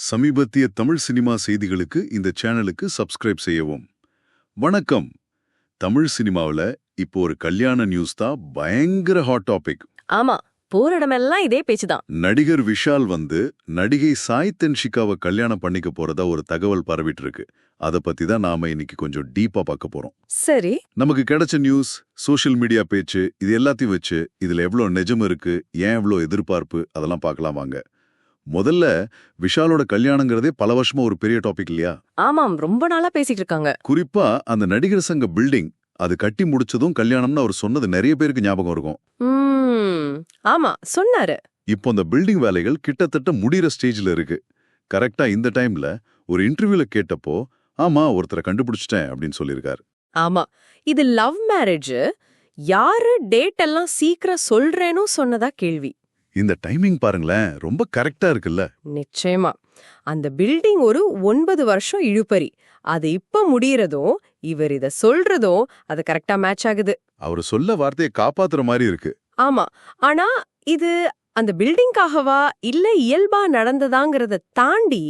சமீபத்திய தமிழ் சினிமா செய்திகளுக்கு இந்த சேனலுக்கு சப்ஸ்கிரைப் செய்யவும். வணக்கம். தமிழ் சினிமாவுல இப்போ ஒரு கல்யாண நியூஸ் தான் பயங்கர ஹாட் டாபிக். ஆமா, போற இடமெல்லாம் இதே பேச்சுதான். நடிகர் விஷால் நடிகை சாய் தன்ஷிகாவை கல்யாணம் பண்ணிக்க போறதா ஒரு தகவல் பரவிட்டு இருக்கு. அத பத்தி தான் நாம இன்னைக்கு கொஞ்சம் டீப்பா பார்க்க போறோம். சரி, நமக்கு கிடைச்ச நியூஸ், சோஷியல் மீடியா பேச்சு, இது எல்லாத்தையும் வச்சு இதுல எவ்வளவு நிஜம் இருக்கு, ஏன் எவ்வளவு எதிர்பார்ப்பு, அதெல்லாம் பார்க்கலாம் வாங்க. முதல்ல விஷாலோட கல்யாணங்கிறதே பல வருஷமா ஒரு பெரிய டாபிக் இல்லையா? ஆமாம், ரொம்ப நாளா பேசிட்டு இருக்காங்க. குறிப்பா அந்த நடிகர் சங்க பில்டிங் அது கட்டி முடிச்சதும் கல்யாணம்னு அவர் சொன்னது நிறைய பேருக்கு ஞாபகம் இருக்கும். ஆமா, சொன்னாரு. இப்போ அந்த பில்டிங் வேலைகள் கிட்டத்தட்ட முடிகிற ஸ்டேஜ்ல இருக்கு. கரெக்டா இந்த டைம்ல ஒரு இன்டர்வியூல கேட்டப்போ, ஆமா ஒருத்தரை கண்டுபிடிச்சிட்டேன் அப்படின்னு சொல்லியிருக்காரு. ஆமா, இது லவ் மேரேஜ். யாரு டேட் எல்லாம் சீக்கிரம் சொல்றேன்னு சொன்னதா கேள்வி. இந்த டைமிங் பாருங்களேன், ரொம்ப கரெக்டா இருக்குல்ல? நிச்சயமா. அந்த பில்டிங் ஒரு 9 வருஷம் இழுபறி. அது இப்ப முடியறதும் இவர் இத சொல்றதும் அது கரெக்டா மேட்ச் ஆகுது. அவரு சொல்ல வார்த்தையை காப்பாத்துற மாதிரி இருக்கு. ஆமா, ஆனா இது அந்த பில்டிங்காகவா இல்ல இயல்பா நடந்ததாங்கிறத தாண்டி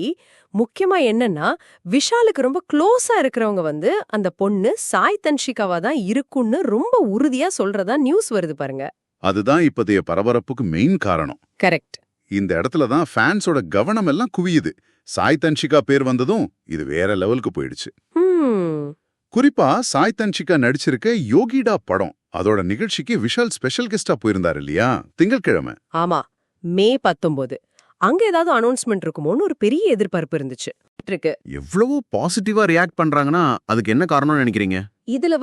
முக்கியமா என்னன்னா, விஷாலுக்கு ரொம்ப க்ளோஸா இருக்கிறவங்க அந்த பொண்ணு சாய் தன்ஷிகாவா தான் இருக்குன்னு ரொம்ப உறுதியா சொல்றதா நியூஸ் வருது பாருங்க. அதுதான் இப்பதைய பரபரப்புக்கு மெயின் காரணம். கரெக்ட். இந்த இடத்துல தான் ஃபேன்ஸோட கவனம் எல்லாம் குவியுது. சாய் தன்ஷிகா பேர் வந்ததும் இது வேற லெவலுக்கு போயிடுச்சு. குறிப்பா சாய் தன்ஷிகா நடிச்சிருக்க யோகிடா படம், அதோட நிகழ்ச்சிக்கு விஷால் ஸ்பெஷல் கெஸ்டா போயிருந்தாரு இல்லையா, திங்கட்கிழமை. ஆமா, மே 19. அங்க ஏதாவது அனௌன்ஸ்மெண்ட் இருக்குமோன்னு ஒரு பெரிய எதிர்பார்ப்பு இருந்துச்சு. எவ்வளவு பாசிட்டிவா ரியாக்ட் பண்றாங்கன்னா அதுக்கு என்ன காரணம்னு நினைக்கிறீங்க? இதுல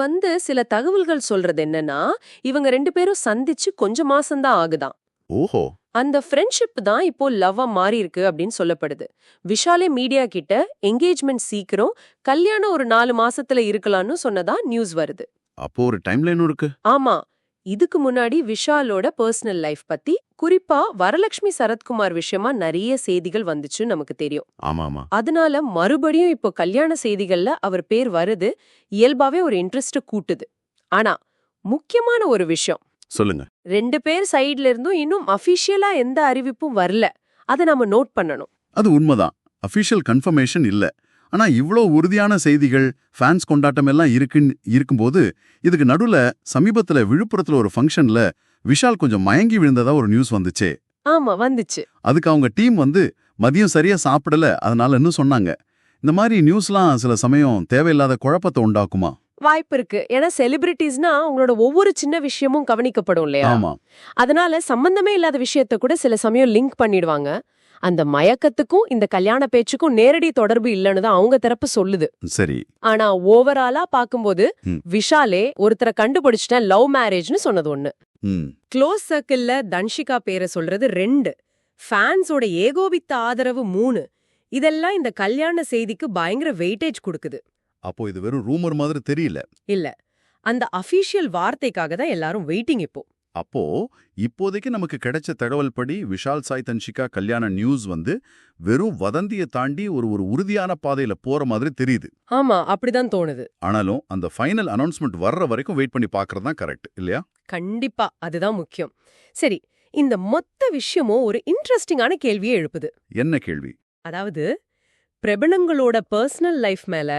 சில தகவல்கள் சொல்றது என்னன்னா, இவங்க 2 பேரும் சந்திச்சு கொஞ்சம் மாசம்தான் ஆகுதான். ஓஹோ. அந்த ஃப்ரெண்ட்ஷிப் தான் இப்போ லவ்வா மாறி இருக்கு அப்படின்னு சொல்லப்படுது. விஷாலே மீடியா கிட்ட என்கேஜ்மெண்ட் சீக்கிரம், கல்யாணம் ஒரு 4 மாசத்துல இருக்கலாம்னு சொன்னதா நியூஸ் வருது. அப்போ ஒரு டைம்லைனும் இருக்கு. ஆமா, இதுக்கு முன்னாடி விஷாலோட பர்சனல் லைஃப் பத்தி, குறிப்பா வரலட்சுமி சரத்குமார் விஷயமா நிறைய செய்திகள் வந்துச்சு நமக்கு தெரியும். ஆமாமா. அதனால மறுபடியும் இப்போ கல்யாண செய்திகள்ல அவர் பேர் வருது, இயல்பாவே ஒரு இன்ட்ரெஸ்ட் கூட்டுது. ஆனா முக்கியமான ஒரு விஷயம் சொல்லுங்க. 2 பேர் சைடுல இருந்தும் இன்னும் அபிஷியலா எந்த அறிவிப்பும் வரல. அதை நம்ம நோட் பண்ணணும். அது உண்மைதான், அபிஷியல் கன்ஃபர்மேஷன் இல்ல. ஆனா இவ்ளோ உறுதியான செய்திகள், ஃபேன்ஸ் கொண்டாட்டம் எல்லாம் இருக்கும்போது, இதுக்கு நடுவுல சமீபத்துல விழுப்புரத்துல ஒரு ஃபங்க்ஷன்ல விஷால் கொஞ்சம் மயங்கி விழுந்ததா ஒரு நியூஸ் வந்துச்சே. ஆமா, வந்துச்சு. அதுக்கு அவங்க டீம் மதியம் சரியா சாப்பிடல, அதனாலன்னு சொன்னாங்க. இந்த மாதிரி நியூஸ்லாம் சில சமயம் தேவையில்லாத குழப்பத்தை உண்டாக்குமா? வாய்ப்பு இருக்கு. ஏன்னா செலிபிரிட்டிஸ்னா அவங்களோட ஒவ்வொரு சின்ன விஷயமும் கவனிக்கப்படும் இல்லையா? ஆமா. அதனால சம்பந்தமே இல்லாத விஷயத்த கூட சில சமயம் லிங்க் பண்ணிடுவாங்க. அந்த மயக்கத்துக்கும் இந்த கல்யாண பேச்சுக்கும் நேரடி தொடர்பு இல்லைன்னு தான் அவங்க தரப்பு சொல்லுது. சரி. ஆனா ஓவராலா பாக்கும்போது விஷாலே ஒருத்தரை கண்டுபிடிச்சிட்டேன் லவ் மேரேஜ்னு சொன்னது ஒண்ணு, க்ளோஸ் சர்க்கிள்ல தன்ஷிகா பேரை சொல்றது 2, ஃபேன்ஸோட ஏகோபித்த ஆதரவு 3, இதெல்லாம் இந்த கல்யாண செய்திக்கு பயங்கர வெயிட்டேஜ் கொடுக்குது. அப்போ இது வெறும் ரூமர் மாதிரி தெரியல. இல்ல, அந்த அபிஷியல் வார்த்தைக்காக தான் எல்லாரும் வெயிட்டிங் இப்போ. அப்போ இப்போதைக்கு நமக்கு கிடைச்ச தகவல் படி விஷால் சாய் தன்ஷிகா கல்யாண நியூஸ் வெறும் வதந்தியை தாண்டி ஒரு உறுதியான பாதையில போற மாதிரி தெரியுது. ஆமா, அப்படிதான் தோணுது. ஆனாலும் அந்த ஃபைனல் அனௌன்ஸ்மெண்ட் வர்ற வரைக்கும் வெயிட் பண்ணி பார்க்கறது தான் கரெக்ட் இல்லையா? கண்டிப்பா, அதுதான் முக்கியம். சரி, இந்த மொத்த விஷயமும் ஒரு இன்ட்ரெஸ்டிங்கான கேள்வியை எழுப்புது. என்ன கேள்வி? அதாவது, பிரபலங்களோட பர்சனல் லைஃப் மேல,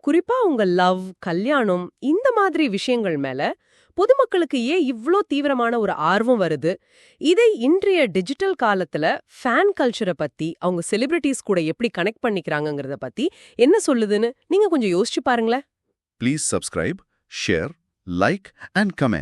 குறிப்பா உங்க லவ், கல்யாணம் இந்த மாதிரி விஷயங்கள் மேல பொதுமக்களுக்கு ஏன் இவ்ளோ தீவிரமான ஒரு ஆர்வம் வருது? இதை இன்றைய டிஜிட்டல் காலத்துல ஃபேன் கல்ச்சரை பத்தி, அவங்க செலிபிரிட்டிஸ் கூட எப்படி கனெக்ட் பண்ணிக்கிறாங்கங்கறத பத்தி என்ன சொல்லுதுன்னு நீங்க கொஞ்சம் யோசிச்சு பாருங்களேன். Please subscribe, share, like and comment.